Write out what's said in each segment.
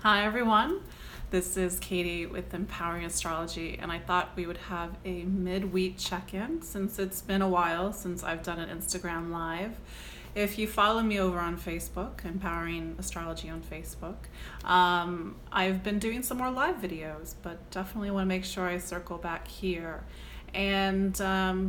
Hi everyone, this is Katie with Empowering Astrology, and I thought we would have a mid-week check-in since it's been a while since I've done an Instagram live. If you follow me over on Facebook, Empowering Astrology on Facebook, I've been doing some more live videos, but definitely want to make sure I circle back here. And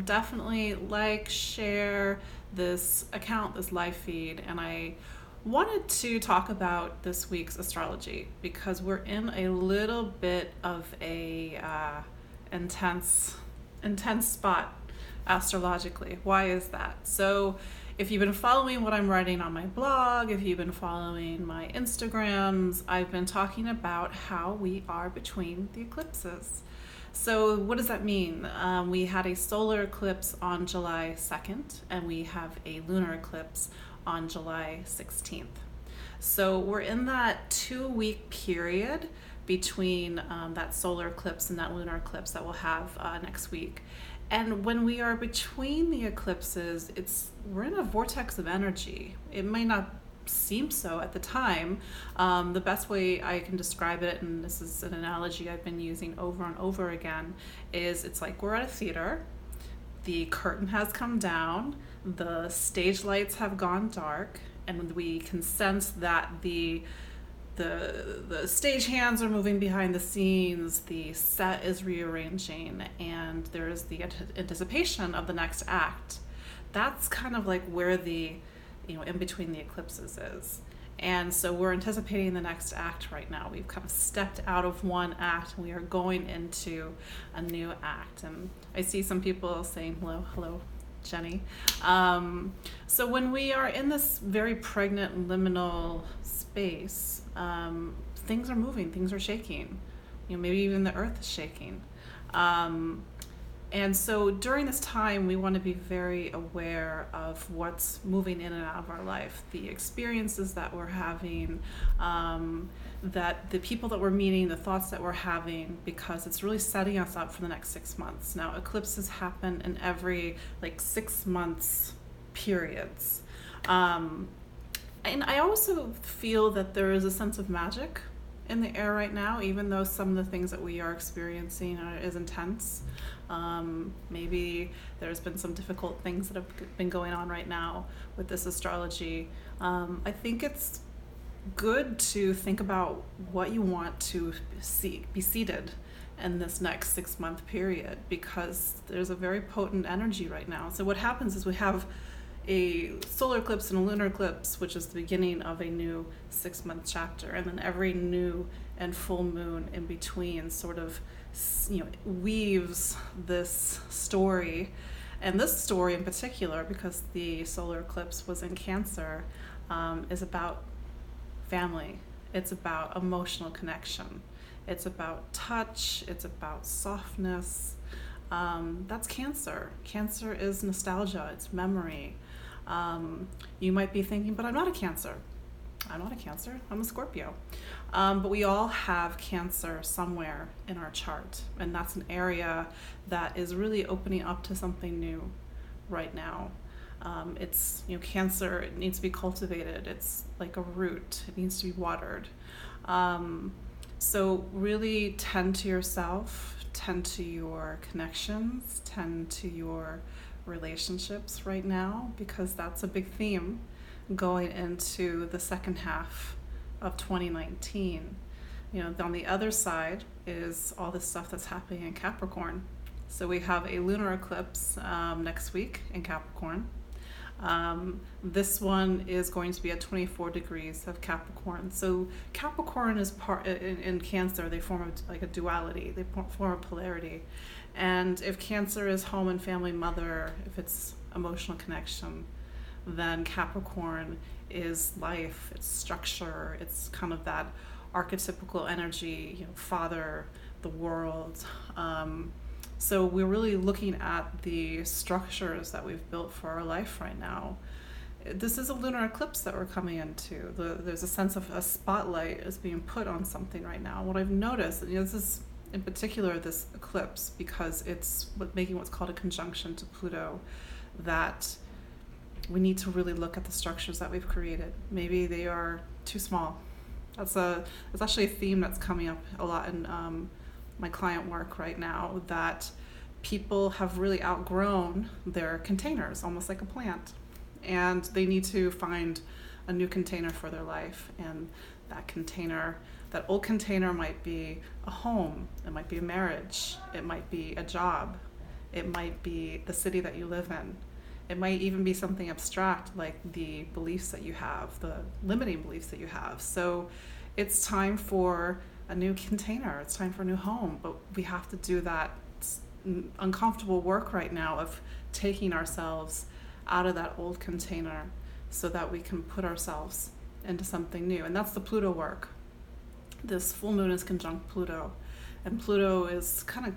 definitely like, share this account, this live feed, and I wanted to talk about this week's astrology because we're in a little bit of a intense spot astrologically. Why is that? So if you've been following what I'm writing on my blog, if you've been following my Instagrams, I've been talking about how we are between the eclipses. So what does that mean? We had a solar eclipse on July 2nd, and we have a lunar eclipse on July 16th. So we're in that 2-week period between that solar eclipse and that lunar eclipse that we'll have next week. And when we are between the eclipses, we're in a vortex of energy. It may not seem so at the time. The best way I can describe it, and this is an analogy I've been using over and over again, is it's like we're at a theater. The curtain has come down, the stage lights have gone dark, and we can sense that the stage hands are moving behind the scenes, the set is rearranging, and there's the anticipation of the next act. That's kind of like where the in between the eclipses is. And so we're anticipating the next act right now. We've kind of stepped out of one act and we are going into a new act. And I see some people saying, hello, Jenny. So when we are in this very pregnant liminal space, things are moving, things are shaking. Maybe even the earth is shaking. And so during this time, we want to be very aware of what's moving in and out of our life, the experiences that we're having, that the people that we're meeting, the thoughts that we're having, because it's really setting us up for the next 6 months. Now, eclipses happen in every 6 months periods. And I also feel that there is a sense of magic in the air right now, even though some of the things that we are experiencing is intense. Maybe there's been some difficult things that have been going on right now with this astrology. I think it's good to think about what you want to be seated in this next 6-month period, because there's a very potent energy right now. So what happens is we have a solar eclipse and a lunar eclipse, which is the beginning of a new 6-month chapter, and then every new and full moon in between sort of weaves this story. And this story in particular, because the solar eclipse was in Cancer, is about family. It's about emotional connection. It's about touch. It's about softness. That's Cancer. Cancer is nostalgia. It's memory. You might be thinking, but I'm not a Cancer. I'm not a Cancer. I'm a Scorpio. But we all have Cancer somewhere in our chart. And that's an area that is really opening up to something new right now. It's, Cancer, it needs to be cultivated. It's like a root. It needs to be watered. So really tend to yourself, tend to your connections, tend to your relationships right now, because that's a big theme going into the second half of 2019. On the other side is all this stuff that's happening in Capricorn. So we have a lunar eclipse next week in Capricorn. This one is going to be at 24 degrees of Capricorn. So Capricorn is in Cancer, they form a duality, they form a polarity. And if Cancer is home and family, mother, if it's emotional connection, then Capricorn is life, it's structure, it's kind of that archetypical energy, father, the world. So we're really looking at the structures that we've built for our life right now. This is a lunar eclipse that we're coming into. There's a sense of a spotlight is being put on something right now. What I've noticed, this is in particular this eclipse, because it's making what's called a conjunction to Pluto, that we need to really look at the structures that we've created. Maybe they are too small. That's actually a theme that's coming up a lot in my client work right now, that people have really outgrown their containers, almost like a plant, and they need to find a new container for their life. And that old container might be a home, it might be a marriage, it might be a job, it might be the city that you live in. It might even be something abstract like the beliefs that you have, the limiting beliefs that you have. So it's time for a new container, it's time for a new home, but we have to do that uncomfortable work right now of taking ourselves out of that old container so that we can put ourselves into something new. And that's the Pluto work. This full moon is conjunct Pluto, and Pluto is kind of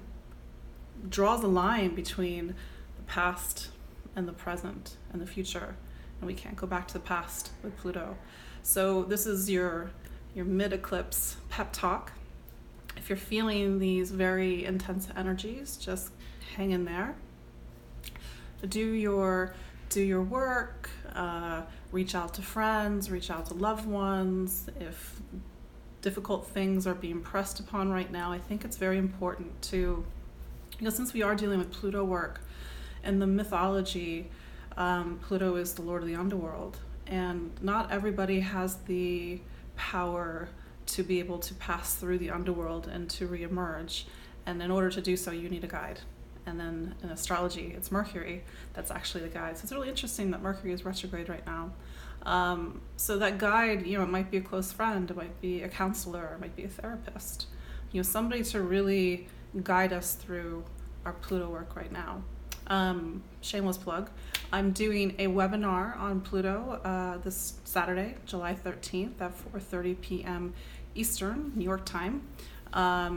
draws a line between the past and the present and the future, and we can't go back to the past with Pluto. So this is your mid-eclipse pep talk. If you're feeling these very intense energies, just hang in there. Do your work, reach out to friends, reach out to loved ones. If difficult things are being pressed upon right now, I think it's very important to, since we are dealing with Pluto work, in the mythology, Pluto is the lord of the underworld, and not everybody has the power to be able to pass through the underworld and to reemerge. And in order to do so, you need a guide. And then in astrology, it's Mercury that's actually the guide. So it's really interesting that Mercury is retrograde right now. So that guide, it might be a close friend, it might be a counselor, it might be a therapist, somebody to really guide us through our Pluto work right now. Shameless plug. I'm doing a webinar on Pluto this Saturday, July 13th at 4:30 p.m. Eastern, New York time. I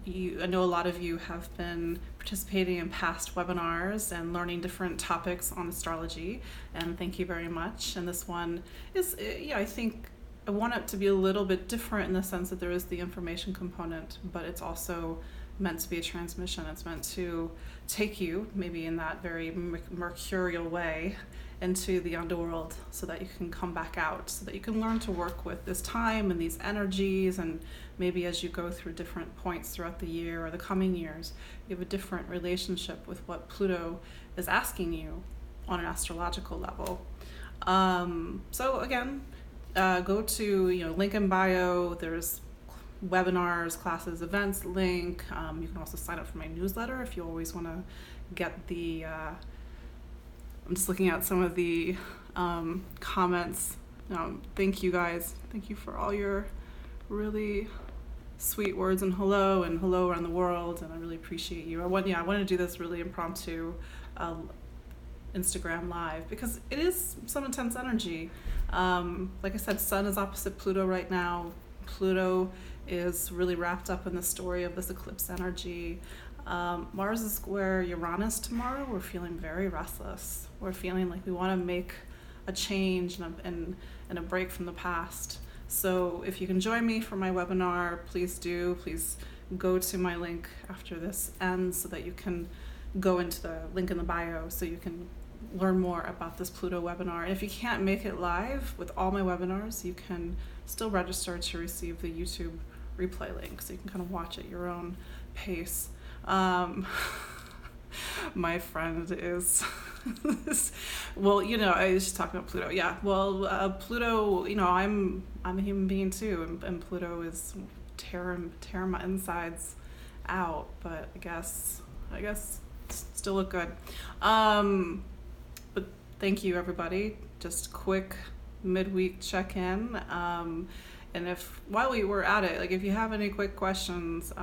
know a lot of you have been participating in past webinars and learning different topics on astrology, and thank you very much. And this one is, I think I want it to be a little bit different in the sense that there is the information component, but it's also meant to be a transmission. It's meant to take you, maybe in that very mercurial way, into the underworld so that you can come back out, so that you can learn to work with this time and these energies. And maybe as you go through different points throughout the year or the coming years, you have a different relationship with what Pluto is asking you on an astrological level. So again, go to link in bio. There's webinars, classes, events link. You can also sign up for my newsletter if you always want to get the I'm just looking at some of the comments. Thank you guys. Thank you for all your really sweet words and hello around the world, and I really appreciate you. I wanted to do this really impromptu Instagram live because it is some intense energy. Like I said, Sun is opposite Pluto right now. Pluto is really wrapped up in the story of this eclipse energy. Mars is square Uranus tomorrow. We're feeling very restless. We're feeling like we want to make a change and a break from the past. So if you can join me for my webinar, please do. Please go to my link after this ends so that you can go into the link in the bio so you can learn more about this Pluto webinar. And if you can't make it live with all my webinars, you can still register to receive the YouTube replay link so you can kind of watch at your own pace. My friend is well, I was just talking about Pluto. Yeah, well, Pluto, I'm a human being too, and Pluto is tearing my insides out, but I guess still look good. But thank you, everybody. Just quick midweek check-in. And while we were at it, if you have any quick questions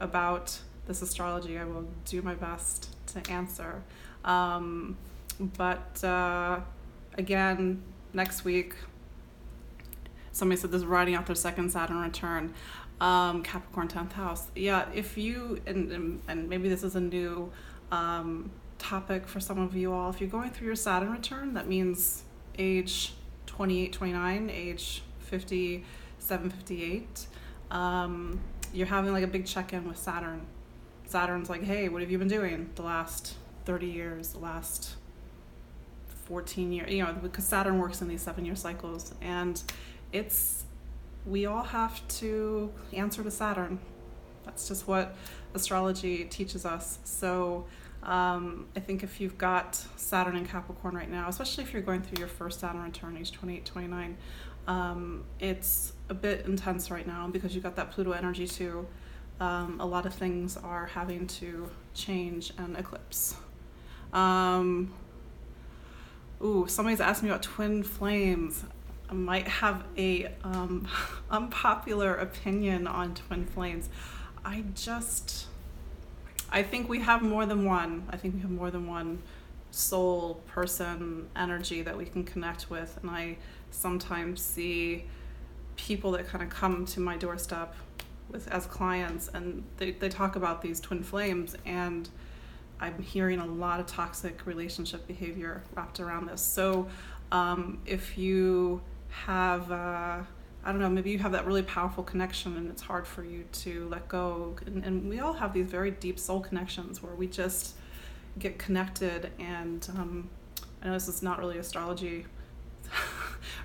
about this astrology, I will do my best to answer. But again, next week, somebody said this is riding out their second Saturn return, Capricorn 10th house. Yeah, if you, and maybe this is a new topic for some of you all, if you're going through your Saturn return, that means age 28, 29, age 57, 58, you're having a big check-in with Saturn. Saturn's like, hey, what have you been doing the last 30 years, the last 14 years, because Saturn works in these 7-year cycles, and it's we all have to answer to Saturn. That's just what astrology teaches us. So I think if you've got Saturn in Capricorn right now, especially if you're going through your first Saturn return, age 28, 29, it's a bit intense right now because you've got that Pluto energy too. A lot of things are having to change and eclipse. Somebody's asking me about twin flames. I might have a unpopular opinion on twin flames. I think we have more than one. I think we have more than one soul, person, energy that we can connect with. And I sometimes see people that kind of come to my doorstep as clients, and they talk about these twin flames, and I'm hearing a lot of toxic relationship behavior wrapped around this. So if you have, I don't know, maybe you have that really powerful connection and it's hard for you to let go. And we all have these very deep soul connections where we just get connected. And I know this is not really astrology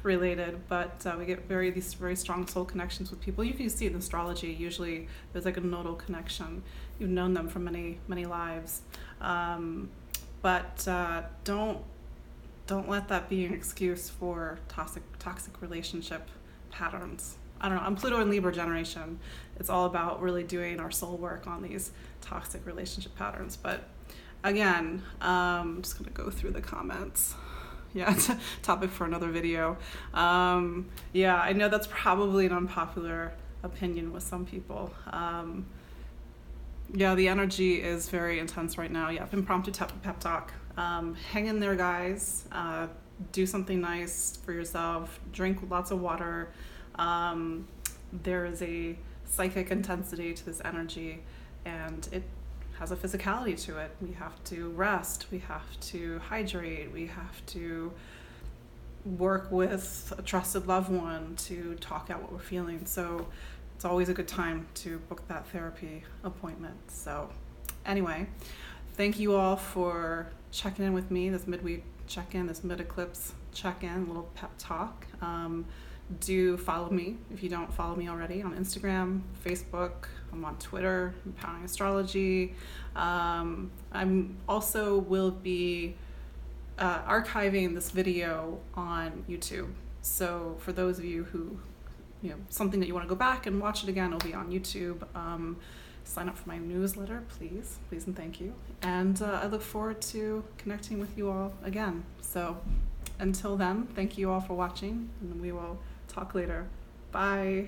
related, but we get these very strong soul connections with people. You can see it in astrology. Usually there's like a nodal connection. You've known them for many, many lives. But don't let that be an excuse for toxic relationship patterns. I don't know. I'm Pluto and Libra generation. It's all about really doing our soul work on these toxic relationship patterns. But again, I'm just gonna go through the comments. Yeah, it's a topic for another video. Yeah, I know that's probably an unpopular opinion with some people. Yeah, the energy is very intense right now. Yeah, impromptu pep talk. Hang in there, guys. Do something nice for yourself. Drink lots of water. There is a psychic intensity to this energy, and it has a physicality to it. We have to rest. We have to hydrate. We have to work with a trusted loved one to talk out what we're feeling. So it's always a good time to book that therapy appointment. So anyway, thank you all for checking in with me, this midweek check-in, this mid-eclipse check-in, little pep talk. Do follow me if you don't follow me already on Instagram, Facebook. I'm on Twitter, Empowering Astrology. I'm also will be archiving this video on YouTube. So for those of you who, something that you want to go back and watch it again, it'll be on YouTube. Sign up for my newsletter, please and thank you. And I look forward to connecting with you all again. So until then, thank you all for watching, and we will talk later. Bye.